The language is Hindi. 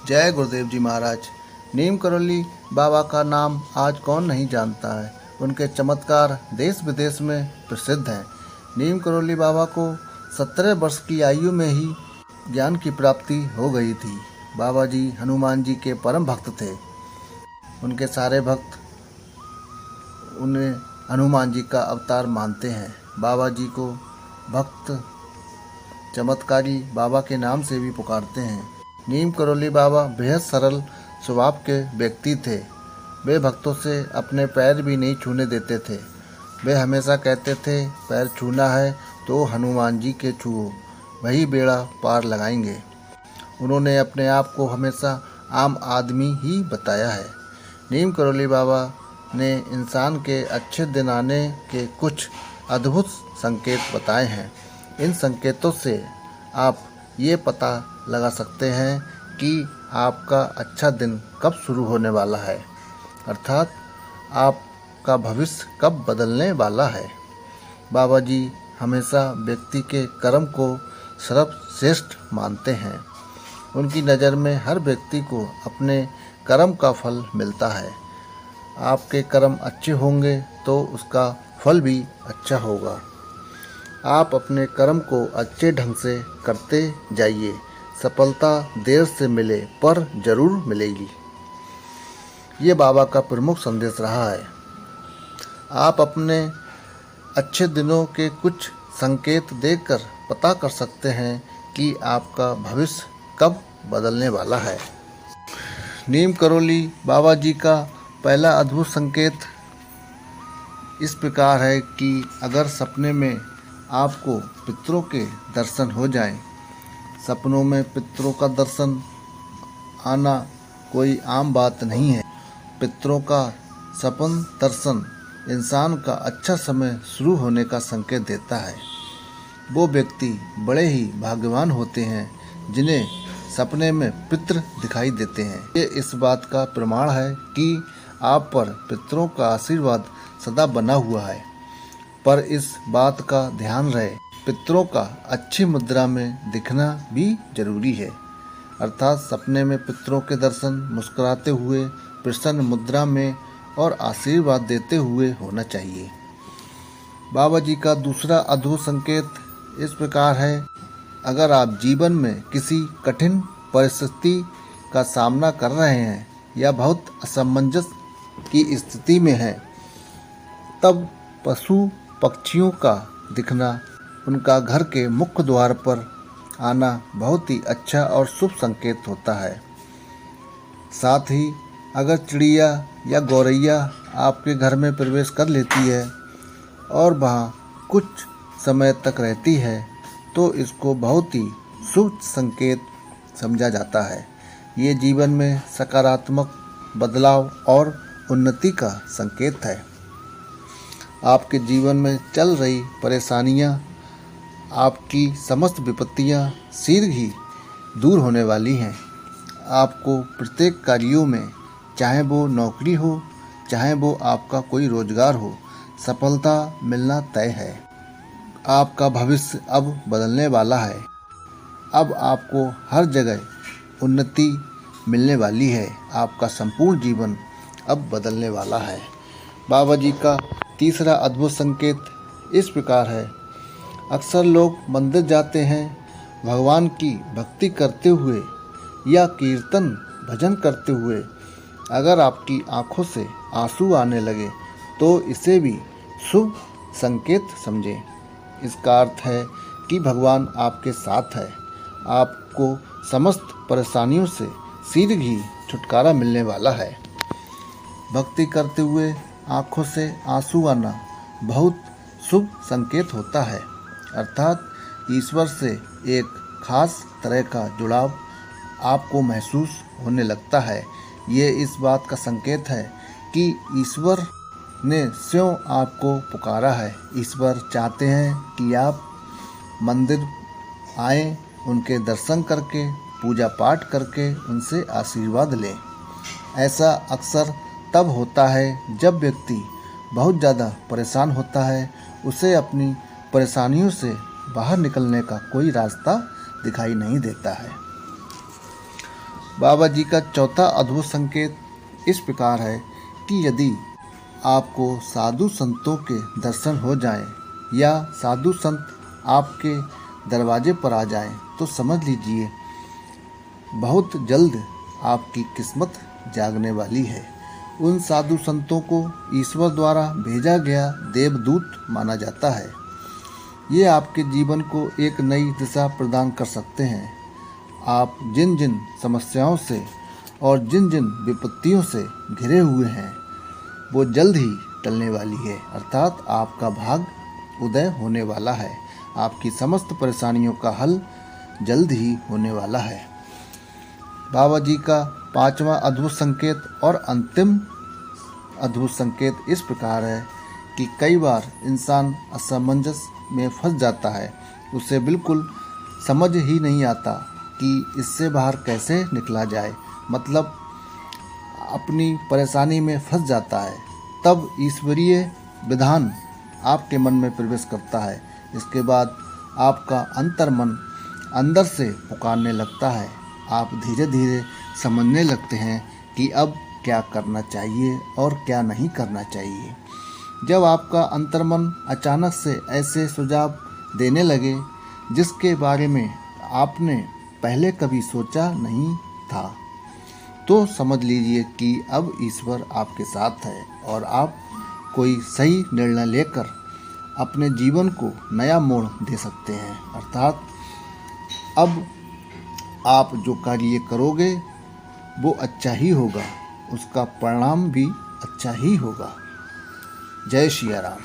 जय गुरुदेव जी महाराज। नीम करोली बाबा का नाम आज कौन नहीं जानता है। उनके चमत्कार देश विदेश में प्रसिद्ध हैं। नीम करोली बाबा को 17 वर्ष की आयु में ही ज्ञान की प्राप्ति हो गई थी। बाबा जी हनुमान जी के परम भक्त थे। उनके सारे भक्त उन्हें हनुमान जी का अवतार मानते हैं। बाबा जी को भक्त चमत्कारी बाबा के नाम से भी पुकारते हैं। नीम करोली बाबा बेहद सरल स्वभाव के व्यक्ति थे। वे भक्तों से अपने पैर भी नहीं छूने देते थे। वे हमेशा कहते थे, पैर छूना है तो हनुमान जी के छूओ, वही बेड़ा पार लगाएंगे। उन्होंने अपने आप को हमेशा आम आदमी ही बताया है। नीम करोली बाबा ने इंसान के अच्छे दिन आने के कुछ अद्भुत संकेत बताए हैं। इन संकेतों से आप ये पता लगा सकते हैं कि आपका अच्छा दिन कब शुरू होने वाला है, अर्थात आपका भविष्य कब बदलने वाला है। बाबा जी हमेशा व्यक्ति के कर्म को सर्वश्रेष्ठ मानते हैं। उनकी नज़र में हर व्यक्ति को अपने कर्म का फल मिलता है। आपके कर्म अच्छे होंगे तो उसका फल भी अच्छा होगा। आप अपने कर्म को अच्छे ढंग से करते जाइए। सफलता देर से मिले पर जरूर मिलेगी। ये बाबा का प्रमुख संदेश रहा है। आप अपने अच्छे दिनों के कुछ संकेत देखकर पता कर सकते हैं कि आपका भविष्य कब बदलने वाला है। नीम करोली बाबा जी का पहला अद्भुत संकेत इस प्रकार है कि अगर सपने में आपको पितरों के दर्शन हो जाएं। सपनों में पितरों का दर्शन आना कोई आम बात नहीं है। पितरों का सपन दर्शन इंसान का अच्छा समय शुरू होने का संकेत देता है। वो व्यक्ति बड़े ही भाग्यवान होते हैं जिन्हें सपने में पितृ दिखाई देते हैं। ये इस बात का प्रमाण है कि आप पर पितरों का आशीर्वाद सदा बना हुआ है। पर इस बात का ध्यान रहे, पितरों का अच्छी मुद्रा में दिखना भी जरूरी है। अर्थात सपने में पितरों के दर्शन मुस्कुराते हुए, प्रसन्न मुद्रा में और आशीर्वाद देते हुए होना चाहिए। बाबा जी का दूसरा अद्भुत संकेत इस प्रकार है, अगर आप जीवन में किसी कठिन परिस्थिति का सामना कर रहे हैं या बहुत असमंजस की स्थिति में हैं, तब पशु पक्षियों का दिखना, उनका घर के मुख्य द्वार पर आना बहुत ही अच्छा और शुभ संकेत होता है। साथ ही अगर चिड़िया या गौरैया आपके घर में प्रवेश कर लेती है और वहाँ कुछ समय तक रहती है तो इसको बहुत ही शुभ संकेत समझा जाता है। ये जीवन में सकारात्मक बदलाव और उन्नति का संकेत है। आपके जीवन में चल रही परेशानियाँ, आपकी समस्त विपत्तियाँ शीघ्र ही दूर होने वाली हैं। आपको प्रत्येक कार्यों में, चाहे वो नौकरी हो, चाहे वो आपका कोई रोजगार हो, सफलता मिलना तय है। आपका भविष्य अब बदलने वाला है। अब आपको हर जगह उन्नति मिलने वाली है। आपका संपूर्ण जीवन अब बदलने वाला है। बाबा जी का तीसरा अद्भुत संकेत इस प्रकार है, अक्सर लोग मंदिर जाते हैं भगवान की भक्ति करते हुए या कीर्तन भजन करते हुए। अगर आपकी आंखों से आंसू आने लगे तो इसे भी शुभ संकेत समझें। इसका अर्थ है कि भगवान आपके साथ है। आपको समस्त परेशानियों से शीघ्र ही छुटकारा मिलने वाला है। भक्ति करते हुए आंखों से आंसू आना बहुत शुभ संकेत होता है, अर्थात ईश्वर से एक खास तरह का जुड़ाव आपको महसूस होने लगता है। ये इस बात का संकेत है कि ईश्वर ने स्वयं आपको पुकारा है। ईश्वर चाहते हैं कि आप मंदिर आएं, उनके दर्शन करके, पूजा पाठ करके उनसे आशीर्वाद लें। ऐसा अक्सर तब होता है जब व्यक्ति बहुत ज़्यादा परेशान होता है, उसे अपनी परेशानियों से बाहर निकलने का कोई रास्ता दिखाई नहीं देता है। बाबा जी का चौथा अद्भुत संकेत इस प्रकार है कि यदि आपको साधु संतों के दर्शन हो जाएं या साधु संत आपके दरवाजे पर आ जाएं, तो समझ लीजिए बहुत जल्द आपकी किस्मत जागने वाली है। उन साधु संतों को ईश्वर द्वारा भेजा गया देवदूत माना जाता है। ये आपके जीवन को एक नई दिशा प्रदान कर सकते हैं। आप जिन जिन समस्याओं से और जिन जिन विपत्तियों से घिरे हुए हैं, वो जल्द ही टलने वाली है, अर्थात आपका भाग उदय होने वाला है। आपकी समस्त परेशानियों का हल जल्द ही होने वाला है। बाबा जी का पांचवा अद्भुत संकेत और अंतिम अद्भुत संकेत इस प्रकार है कि कई बार इंसान असमंजस में फंस जाता है। उसे बिल्कुल समझ ही नहीं आता कि इससे बाहर कैसे निकला जाए, मतलब अपनी परेशानी में फंस जाता है। तब ईश्वरीय विधान आपके मन में प्रवेश करता है। इसके बाद आपका अंतर्मन अंदर से पुकारने लगता है। आप धीरे धीरे समझने लगते हैं कि अब क्या करना चाहिए और क्या नहीं करना चाहिए। जब आपका अंतर्मन अचानक से ऐसे सुझाव देने लगे जिसके बारे में आपने पहले कभी सोचा नहीं था, तो समझ लीजिए कि अब ईश्वर आपके साथ है और आप कोई सही निर्णय लेकर अपने जीवन को नया मोड़ दे सकते हैं। अर्थात अब आप जो कार्य करोगे वो अच्छा ही होगा, उसका परिणाम भी अच्छा ही होगा। जय श्री राम।